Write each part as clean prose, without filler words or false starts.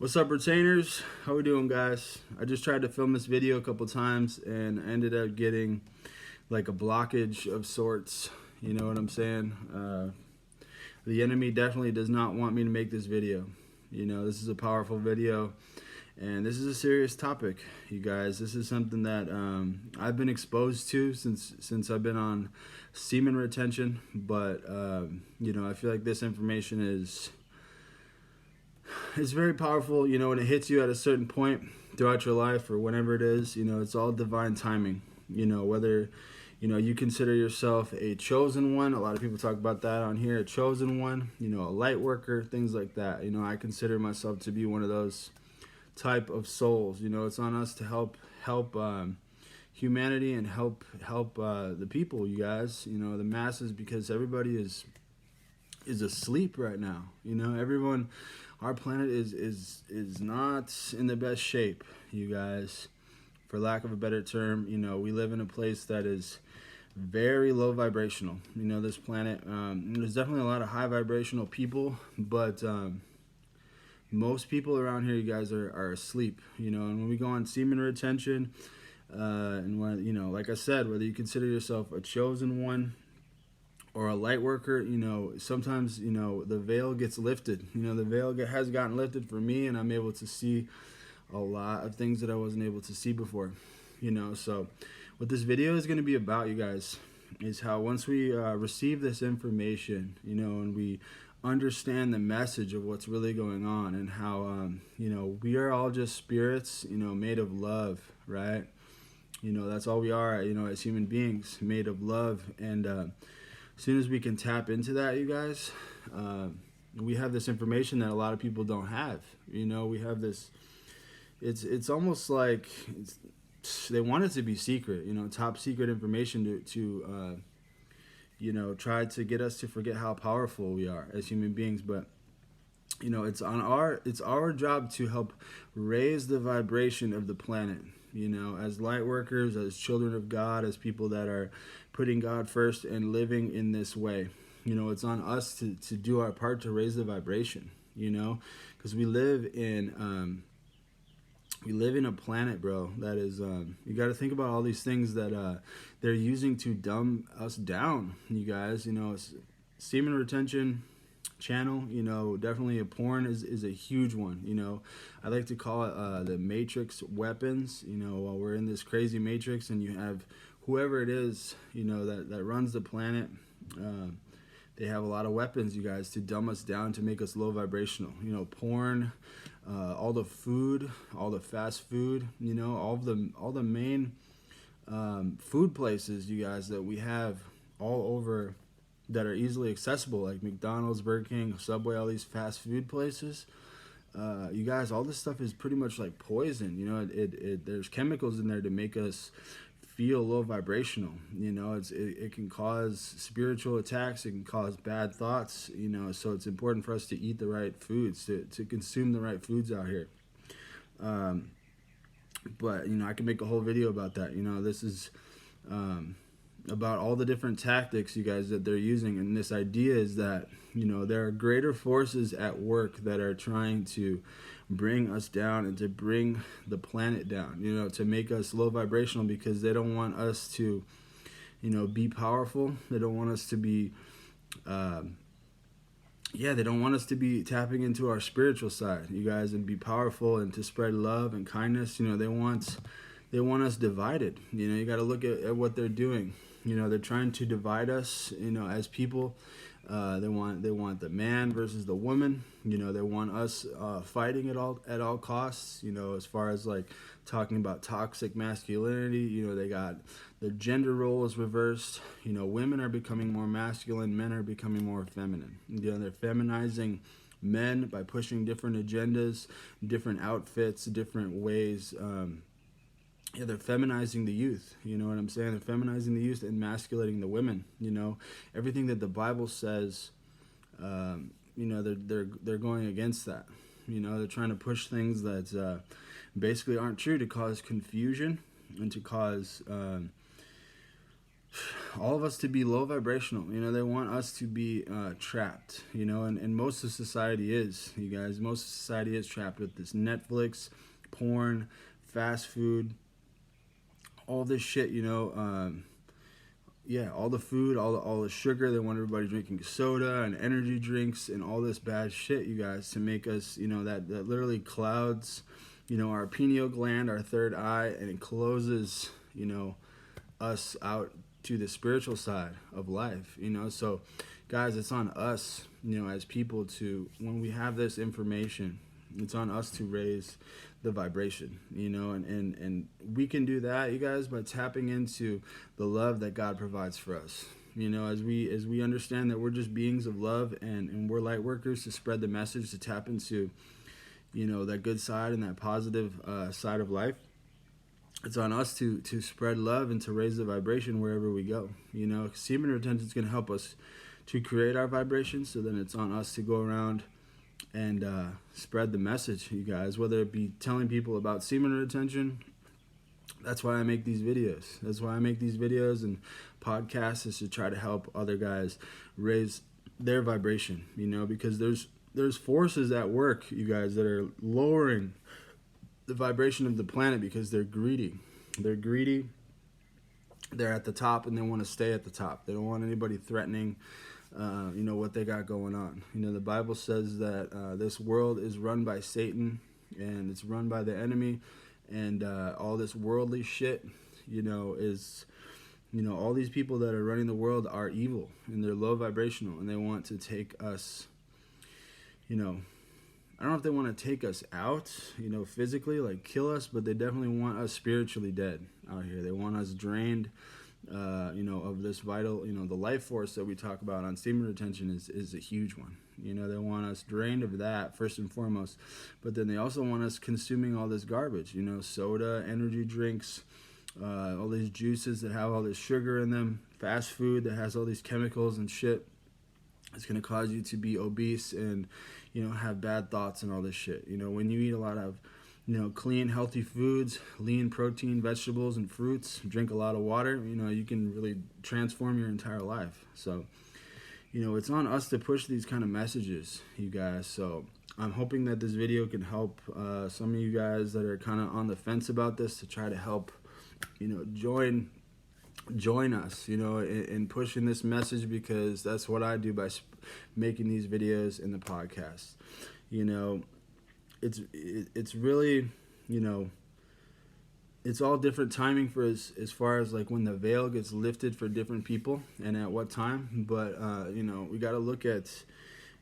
What's up, retainers? How we doing, guys? I just tried to film this video a couple times and ended up getting like a blockage of sorts. You know what I'm saying? The enemy definitely does not want me to make this video. You know, this is a powerful video and this is a serious topic, you guys. This is something that I've been exposed to since I've been on semen retention, but you know, I feel like this information is it's very powerful, you know, when it hits you at a certain point throughout your life or whenever it is. You know, it's all divine timing. You know, whether, you know, you consider yourself a chosen one. A lot of people talk about that on here, a chosen one, you know, a light worker, things like that. You know, I consider myself to be one of those type of souls. You know, it's on us to help humanity and help the people, you guys, you know, the masses, because everybody is asleep right now. You know, everyone, our planet is not in the best shape, you guys, for lack of a better term. You know, we live in a place that is very low vibrational. You know, this planet, there's definitely a lot of high vibrational people, but most people around here, you guys, are asleep. You know, and when we go on semen retention, and when, you know, like I said, whether you consider yourself a chosen one or a light worker, you know, sometimes, you know, the veil gets lifted. You know, the veil has gotten lifted for me, and I'm able to see a lot of things that I wasn't able to see before. You know, so what this video is going to be about, you guys, is how once we receive this information, you know, and we understand the message of what's really going on, and how, you know, we are all just spirits, you know, made of love, right? You know, that's all we are, you know, as human beings, made of love. And as soon as we can tap into that, you guys, we have this information that a lot of people don't have. You know, we have this, it's almost like they want it to be secret, you know, top secret information to you know, try to get us to forget how powerful we are as human beings. But, you know, it's our job to help raise the vibration of the planet. You know, as light workers, as children of God, as people that are putting God first and living in this way. You know, it's on us to do our part to raise the vibration, you know, because we live in a planet, bro, that is, you got to think about all these things that they're using to dumb us down, you guys. You know, semen retention channel, you know, definitely a porn is a huge one. You know, I like to call it the matrix weapons. You know, while we're in this crazy matrix and you have whoever it is, you know, that runs the planet, they have a lot of weapons, you guys, to dumb us down, to make us low vibrational. You know, porn, all the food, all the fast food, you know, all the main food places, you guys, that we have all over that are easily accessible, like McDonald's, Burger King, Subway, all these fast food places. You guys, all this stuff is pretty much like poison. You know, there's chemicals in there to make us feel low vibrational. You know, it can cause spiritual attacks. It can cause bad thoughts. You know, so it's important for us to eat the right foods, to consume the right foods out here. But, you know, I can make a whole video about that. You know, this is about all the different tactics, you guys, that they're using. And this idea is that, you know, there are greater forces at work that are trying to bring us down and to bring the planet down, you know, to make us low vibrational, because they don't want us to, you know, be powerful. They don't want us to be they don't want us to be tapping into our spiritual side, you guys, and be powerful and to spread love and kindness. You know, they want us divided. You know, you got to look at what they're doing. You know, they're trying to divide us, you know, as people. They want the man versus the woman. You know, they want us fighting at all costs. You know, as far as like talking about toxic masculinity. You know, they got the gender role is reversed. You know, women are becoming more masculine, men are becoming more feminine. You know, they're feminizing men by pushing different agendas, different outfits, different ways. They're feminizing the youth. You know what I'm saying? They're feminizing the youth and masculating the women. You know, everything that the Bible says, you know, they're going against that. You know, they're trying to push things that basically aren't true, to cause confusion and to cause all of us to be low vibrational. You know, they want us to be trapped, you know, and most of society is, you guys, most of society is trapped with this Netflix, porn, fast food, all this shit, you know. Yeah, all the food, all the sugar. They want everybody drinking soda and energy drinks and all this bad shit, you guys, to make us, you know, that literally clouds, you know, our pineal gland, our third eye, and it closes, you know, us out to the spiritual side of life, you know. So, guys, it's on us, you know, as people to, when we have this information, it's on us to raise the vibration, you know, and we can do that, you guys, by tapping into the love that God provides for us. You know, as we understand that we're just beings of love, and we're light workers to spread the message, to tap into, you know, that good side and that positive side of life. It's on us to spread love and to raise the vibration wherever we go. You know, semen retention is going to help us to create our vibration. So then it's on us to go around and spread the message, you guys, whether it be telling people about semen retention. That's why I make these videos. That's why I make these videos and podcasts, is to try to help other guys raise their vibration, you know, because there's forces at work, you guys, that are lowering the vibration of the planet because they're greedy. They're greedy. They're at the top, and they want to stay at the top. They don't want anybody threatening you know, what they got going on. You know, the Bible says that this world is run by Satan, and it's run by the enemy, and all this worldly shit, you know, is, you know, all these people that are running the world are evil, and they're low vibrational, and they want to take us, you know, I don't know if they want to take us out, you know, physically, like kill us, but they definitely want us spiritually dead out here. They want us drained, you know, of this vital, you know, the life force that we talk about on semen retention is a huge one. You know, they want us drained of that first and foremost, but then they also want us consuming all this garbage, you know, soda, energy drinks, all these juices that have all this sugar in them, fast food that has all these chemicals and shit. It's going to cause you to be obese and, you know, have bad thoughts and all this shit. You know, when you eat a lot of, you know, clean, healthy foods, lean protein, vegetables, and fruits, drink a lot of water, you know, you can really transform your entire life. So, you know, it's on us to push these kind of messages, you guys. So I'm hoping that this video can help some of you guys that are kind of on the fence about this, to try to help, you know, join us, you know, in pushing this message, because that's what I do by making these videos and the podcast. You know, it's really, you know, it's all different timing for as far as like when the veil gets lifted for different people and at what time. But you know, we got to look at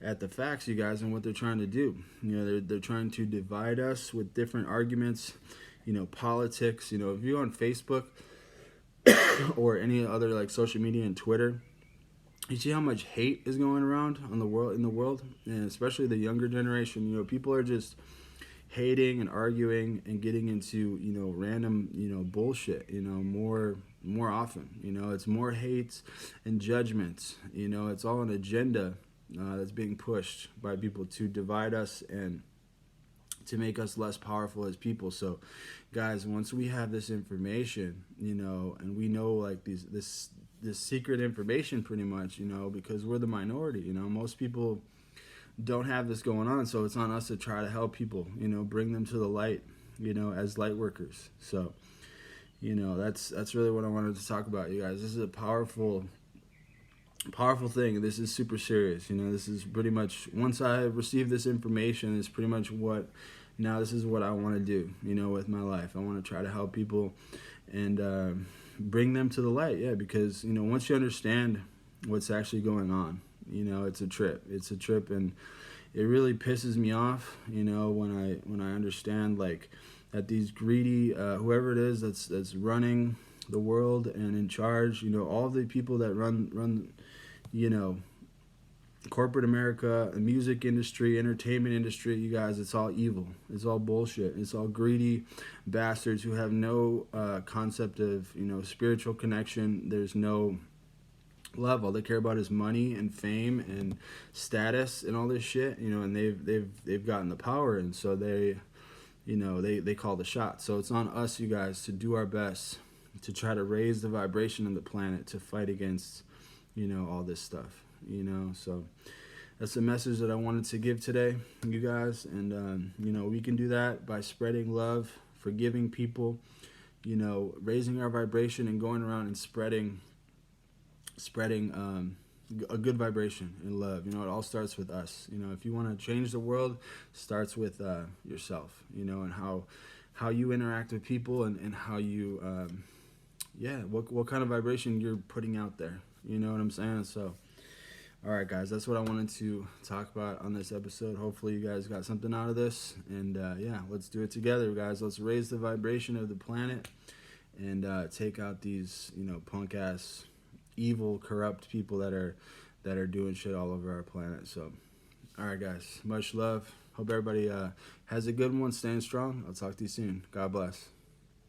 the facts, you guys, and what they're trying to do. You know, they're trying to divide us with different arguments, you know, politics. You know, if you're on Facebook or any other like social media and Twitter, you see how much hate is going around in the world, and especially the younger generation. You know, people are just hating and arguing and getting into, you know, random, you know, bullshit, you know, more often. You know, it's more hates and judgments. You know, it's all an agenda that's being pushed by people to divide us and to make us less powerful as people. So guys, once we have this information, you know, and we know like this secret information pretty much, you know, because we're the minority, you know, most people don't have this going on. So it's on us to try to help people, you know, bring them to the light, you know, as light workers. So, you know, that's really what I wanted to talk about, you guys. This is a powerful thing. This is super serious. You know, this is pretty much, once I receive this information, it's pretty much this is what I want to do, you know, with my life. I want to try to help people and bring them to the light. Yeah, because, you know, once you understand what's actually going on, you know, it's a trip, and it really pisses me off, you know, when I understand like that these greedy, whoever it is that's running the world and in charge, you know, all the people that run, you know, corporate America, the music industry, entertainment industry, you guys, it's all evil. It's all bullshit. It's all greedy bastards who have no concept of, you know, spiritual connection. There's no love. All they care about is money and fame and status and all this shit, you know, and they've gotten the power, and so they, you know, they call the shots. So it's on us, you guys, to do our best to try to raise the vibration of the planet to fight against, you know, all this stuff, you know. So that's the message that I wanted to give today, you guys. And you know, we can do that by spreading love, forgiving people, you know, raising our vibration and going around and spreading a good vibration and love. You know, it all starts with us. You know, if you want to change the world, it starts with yourself, you know, and how you interact with people, and how you what kind of vibration you're putting out there, you know what I'm saying? So all right, guys, that's what I wanted to talk about on this episode. Hopefully you guys got something out of this, and yeah, let's do it together, guys. Let's raise the vibration of the planet and take out these, you know, punk ass, evil, corrupt people that are doing shit all over our planet. So all right, guys, much love. Hope everybody has a good one, staying strong. I'll talk to you soon. God bless.